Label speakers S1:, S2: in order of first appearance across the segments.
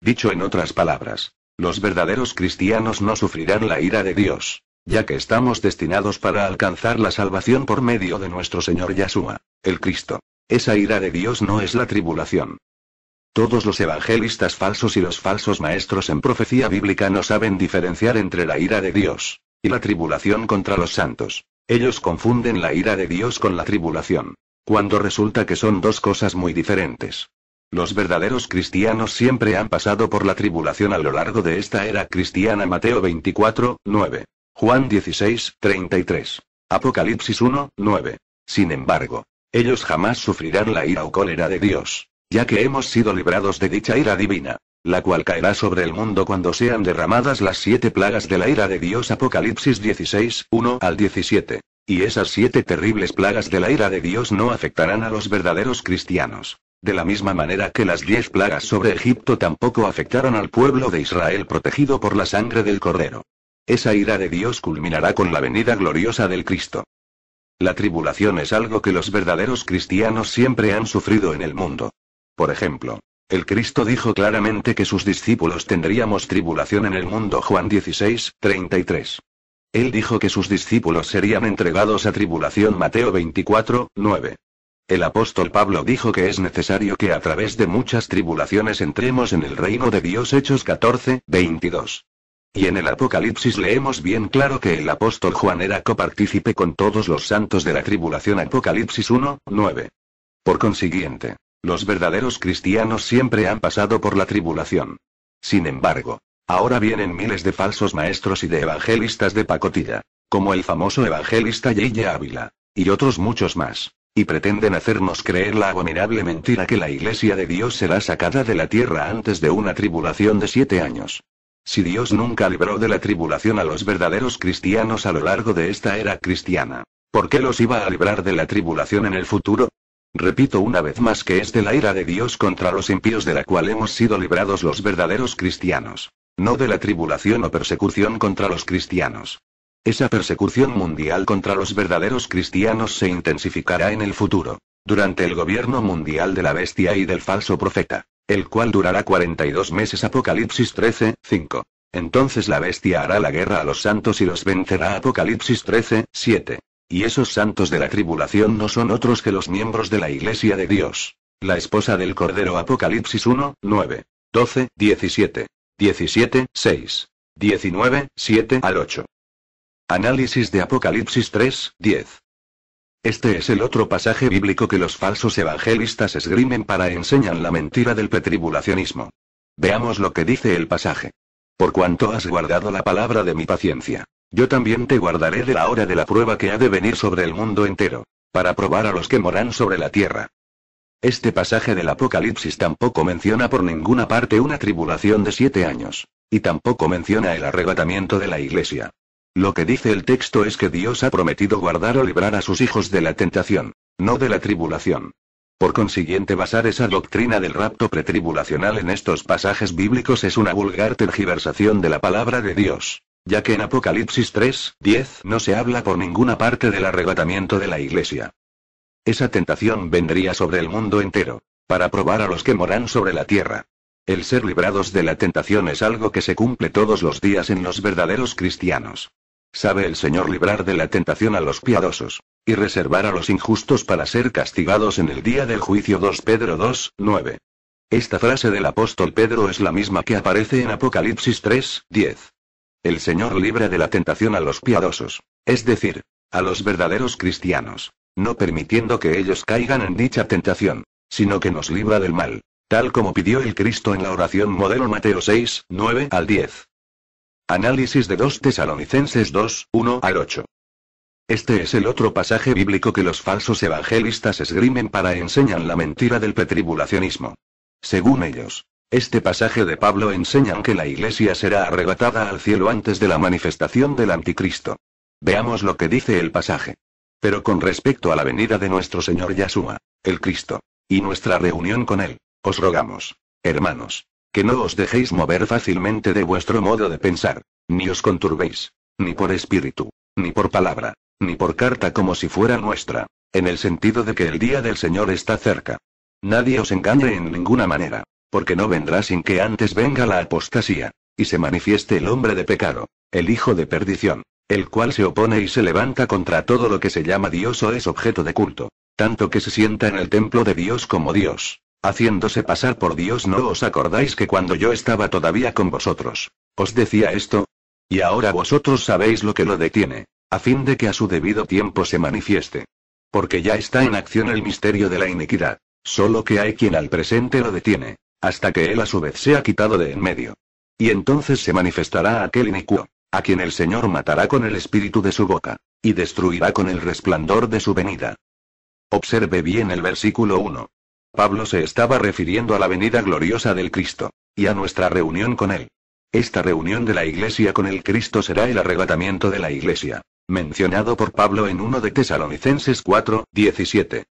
S1: Dicho en otras palabras, los verdaderos cristianos no sufrirán la ira de Dios, ya que estamos destinados para alcanzar la salvación por medio de nuestro Señor Yahshua, el Cristo. Esa ira de Dios no es la tribulación. Todos los evangelistas falsos y los falsos maestros en profecía bíblica no saben diferenciar entre la ira de Dios y la tribulación contra los santos. Ellos confunden la ira de Dios con la tribulación, cuando resulta que son dos cosas muy diferentes. Los verdaderos cristianos siempre han pasado por la tribulación a lo largo de esta era cristiana. Mateo 24, 9. Juan 16, 33. Apocalipsis 1, 9. Sin embargo, ellos jamás sufrirán la ira o cólera de Dios, ya que hemos sido librados de dicha ira divina, la cual caerá sobre el mundo cuando sean derramadas las 7 plagas de la ira de Dios. Apocalipsis 16, 1 al 17. Y esas 7 terribles plagas de la ira de Dios no afectarán a los verdaderos cristianos, de la misma manera que las 10 plagas sobre Egipto tampoco afectaron al pueblo de Israel protegido por la sangre del Cordero. Esa ira de Dios culminará con la venida gloriosa del Cristo. La tribulación es algo que los verdaderos cristianos siempre han sufrido en el mundo. Por ejemplo, el Cristo dijo claramente que sus discípulos tendríamos tribulación en el mundo. Juan 16, 33. Él dijo que sus discípulos serían entregados a tribulación. Mateo 24, 9. El apóstol Pablo dijo que es necesario que a través de muchas tribulaciones entremos en el reino de Dios. Hechos 14, 22. Y en el Apocalipsis leemos bien claro que el apóstol Juan era copartícipe con todos los santos de la tribulación. Apocalipsis 1, 9. Por consiguiente, los verdaderos cristianos siempre han pasado por la tribulación. Sin embargo, ahora vienen miles de falsos maestros y de evangelistas de pacotilla, como el famoso evangelista Yeye Ávila, y otros muchos más, y pretenden hacernos creer la abominable mentira que la Iglesia de Dios será sacada de la tierra antes de una tribulación de 7 años. Si Dios nunca libró de la tribulación a los verdaderos cristianos a lo largo de esta era cristiana, ¿por qué los iba a librar de la tribulación en el futuro? Repito una vez más que es de la ira de Dios contra los impíos de la cual hemos sido librados los verdaderos cristianos, no de la tribulación o persecución contra los cristianos. Esa persecución mundial contra los verdaderos cristianos se intensificará en el futuro, durante el gobierno mundial de la bestia y del falso profeta, el cual durará 42 meses. Apocalipsis 13, 5. Entonces la bestia hará la guerra a los santos y los vencerá. Apocalipsis 13, 7. Y esos santos de la tribulación no son otros que los miembros de la Iglesia de Dios, la esposa del Cordero. Apocalipsis 1, 9, 12, 17, 17, 6, 19, 7 al 8. Análisis de Apocalipsis 3, 10. Este es el otro pasaje bíblico que los falsos evangelistas esgrimen para enseñar la mentira del pretribulacionismo. Veamos lo que dice el pasaje. Por cuanto has guardado la palabra de mi paciencia, yo también te guardaré de la hora de la prueba que ha de venir sobre el mundo entero, para probar a los que moran sobre la tierra. Este pasaje del Apocalipsis tampoco menciona por ninguna parte una tribulación de 7 años, y tampoco menciona el arrebatamiento de la Iglesia. Lo que dice el texto es que Dios ha prometido guardar o librar a sus hijos de la tentación, no de la tribulación. Por consiguiente, basar esa doctrina del rapto pretribulacional en estos pasajes bíblicos es una vulgar tergiversación de la palabra de Dios, ya que en Apocalipsis 3, 10 no se habla por ninguna parte del arrebatamiento de la Iglesia. Esa tentación vendría sobre el mundo entero, para probar a los que moran sobre la tierra. El ser librados de la tentación es algo que se cumple todos los días en los verdaderos cristianos. Sabe el Señor librar de la tentación a los piadosos, y reservar a los injustos para ser castigados en el día del juicio. 2 Pedro 2, 9. Esta frase del apóstol Pedro es la misma que aparece en Apocalipsis 3, 10. El Señor libra de la tentación a los piadosos, es decir, a los verdaderos cristianos, no permitiendo que ellos caigan en dicha tentación, sino que nos libra del mal, tal como pidió el Cristo en la oración modelo. Mateo 6, 9 al 10. Análisis de 2 Tesalonicenses 2, 1 al 8. Este es el otro pasaje bíblico que los falsos evangelistas esgrimen para enseñar la mentira del pretribulacionismo. Según ellos, este pasaje de Pablo enseña que la Iglesia será arrebatada al cielo antes de la manifestación del Anticristo. Veamos lo que dice el pasaje. Pero con respecto a la venida de nuestro Señor Yahshua, el Cristo, y nuestra reunión con Él, os rogamos, hermanos, que no os dejéis mover fácilmente de vuestro modo de pensar, ni os conturbéis, ni por espíritu, ni por palabra, ni por carta como si fuera nuestra, en el sentido de que el día del Señor está cerca. Nadie os engañe en ninguna manera, Porque no vendrá sin que antes venga la apostasía, y se manifieste el hombre de pecado, el hijo de perdición, el cual se opone y se levanta contra todo lo que se llama Dios o es objeto de culto, tanto que se sienta en el templo de Dios como Dios, haciéndose pasar por Dios. ¿No os acordáis que cuando yo estaba todavía con vosotros, os decía esto? Y ahora vosotros sabéis lo que lo detiene, a fin de que a su debido tiempo se manifieste. Porque ya está en acción el misterio de la iniquidad, solo que hay quien al presente lo detiene, hasta que él a su vez sea quitado de en medio. Y entonces se manifestará aquel inicuo, a quien el Señor matará con el espíritu de su boca, y destruirá con el resplandor de su venida. Observe bien el versículo 1. Pablo se estaba refiriendo a la venida gloriosa del Cristo, y a nuestra reunión con él. Esta reunión de la Iglesia con el Cristo será el arrebatamiento de la Iglesia, mencionado por Pablo en 1 de Tesalonicenses 4:17.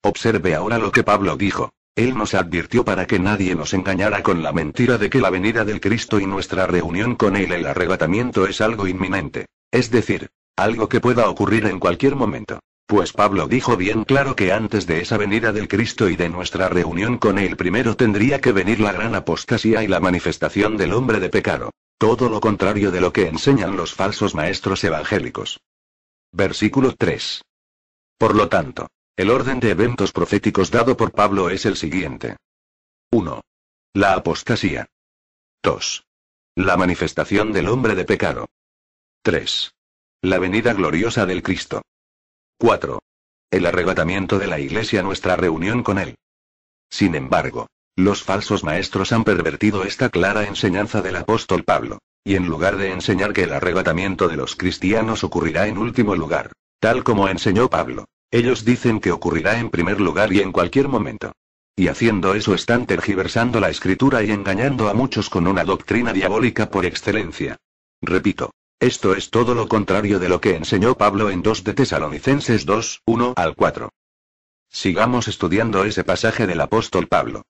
S1: Observe ahora lo que Pablo dijo. Él nos advirtió para que nadie nos engañara con la mentira de que la venida del Cristo y nuestra reunión con él, el arrebatamiento, es algo inminente, es decir, algo que pueda ocurrir en cualquier momento. Pues Pablo dijo bien claro que antes de esa venida del Cristo y de nuestra reunión con él primero tendría que venir la gran apostasía y la manifestación del hombre de pecado. Todo lo contrario de lo que enseñan los falsos maestros evangélicos. Versículo 3. Por lo tanto, el orden de eventos proféticos dado por Pablo es el siguiente. 1. La apostasía. 2. La manifestación del hombre de pecado. 3. La venida gloriosa del Cristo. 4. El arrebatamiento de la Iglesia, nuestra reunión con él. Sin embargo, los falsos maestros han pervertido esta clara enseñanza del apóstol Pablo, y en lugar de enseñar que el arrebatamiento de los cristianos ocurrirá en último lugar, tal como enseñó Pablo, ellos dicen que ocurrirá en primer lugar y en cualquier momento. Y haciendo eso están tergiversando la Escritura y engañando a muchos con una doctrina diabólica por excelencia. Repito, esto es todo lo contrario de lo que enseñó Pablo en 2 de Tesalonicenses 2:1-4. Sigamos estudiando ese pasaje del apóstol Pablo.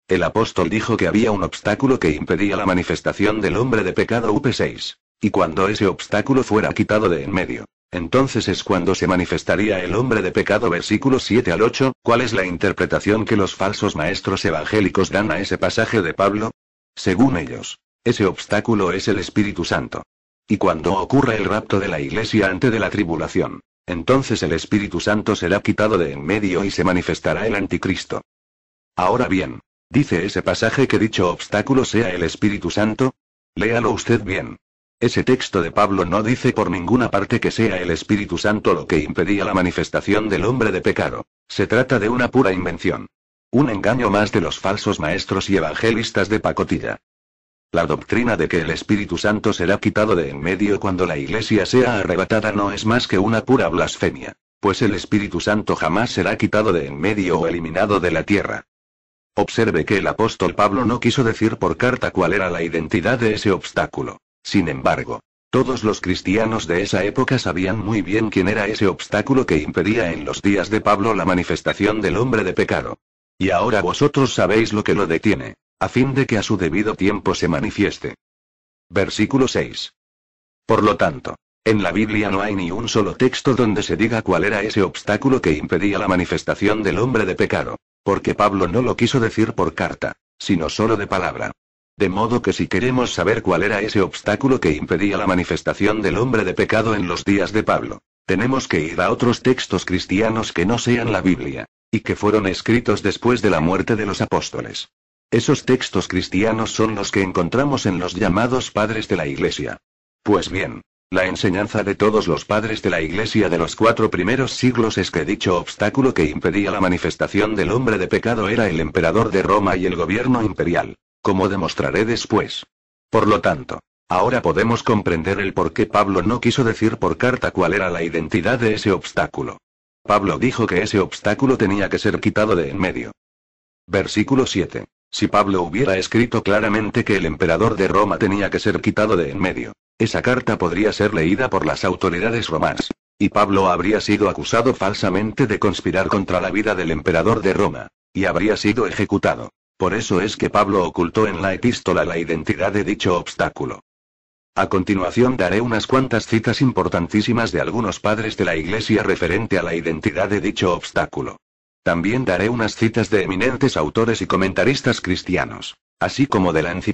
S1: El apóstol dijo que había un obstáculo que impedía la manifestación del hombre de pecado, up 6. Y cuando ese obstáculo fuera quitado de en medio, entonces es cuando se manifestaría el hombre de pecado, versículos 7-8. ¿Cuál es la interpretación que los falsos maestros evangélicos dan a ese pasaje de Pablo? Según ellos, ese obstáculo es el Espíritu Santo. Y cuando ocurra el rapto de la Iglesia antes de la tribulación, entonces el Espíritu Santo será quitado de en medio y se manifestará el anticristo. Ahora bien, ¿dice ese pasaje que dicho obstáculo sea el Espíritu Santo? Léalo usted bien. Ese texto de Pablo no dice por ninguna parte que sea el Espíritu Santo lo que impedía la manifestación del hombre de pecado. Se trata de una pura invención. Un engaño más de los falsos maestros y evangelistas de pacotilla. La doctrina de que el Espíritu Santo será quitado de en medio cuando la Iglesia sea arrebatada no es más que una pura blasfemia, pues el Espíritu Santo jamás será quitado de en medio o eliminado de la tierra. Observe que el apóstol Pablo no quiso decir por carta cuál era la identidad de ese obstáculo. Sin embargo, todos los cristianos de esa época sabían muy bien quién era ese obstáculo que impedía en los días de Pablo la manifestación del hombre de pecado. Y ahora vosotros sabéis lo que lo detiene, a fin de que a su debido tiempo se manifieste. Versículo 6. Por lo tanto, en la Biblia no hay ni un solo texto donde se diga cuál era ese obstáculo que impedía la manifestación del hombre de pecado, porque Pablo no lo quiso decir por carta, sino solo de palabra. De modo que si queremos saber cuál era ese obstáculo que impedía la manifestación del hombre de pecado en los días de Pablo, tenemos que ir a otros textos cristianos que no sean la Biblia, y que fueron escritos después de la muerte de los apóstoles. Esos textos cristianos son los que encontramos en los llamados padres de la Iglesia. Pues bien, la enseñanza de todos los padres de la Iglesia de los 4 primeros siglos es que dicho obstáculo que impedía la manifestación del hombre de pecado era el emperador de Roma y el gobierno imperial, como demostraré después. Por lo tanto, ahora podemos comprender el por qué Pablo no quiso decir por carta cuál era la identidad de ese obstáculo. Pablo dijo que ese obstáculo tenía que ser quitado de en medio. Versículo 7. Si Pablo hubiera escrito claramente que el emperador de Roma tenía que ser quitado de en medio, esa carta podría ser leída por las autoridades romanas, y Pablo habría sido acusado falsamente de conspirar contra la vida del emperador de Roma, y habría sido ejecutado. Por eso es que Pablo ocultó en la epístola la identidad de dicho obstáculo. A continuación daré unas cuantas citas importantísimas de algunos padres de la Iglesia referente a la identidad de dicho obstáculo. También daré unas citas de eminentes autores y comentaristas cristianos, así como de la enciclopedia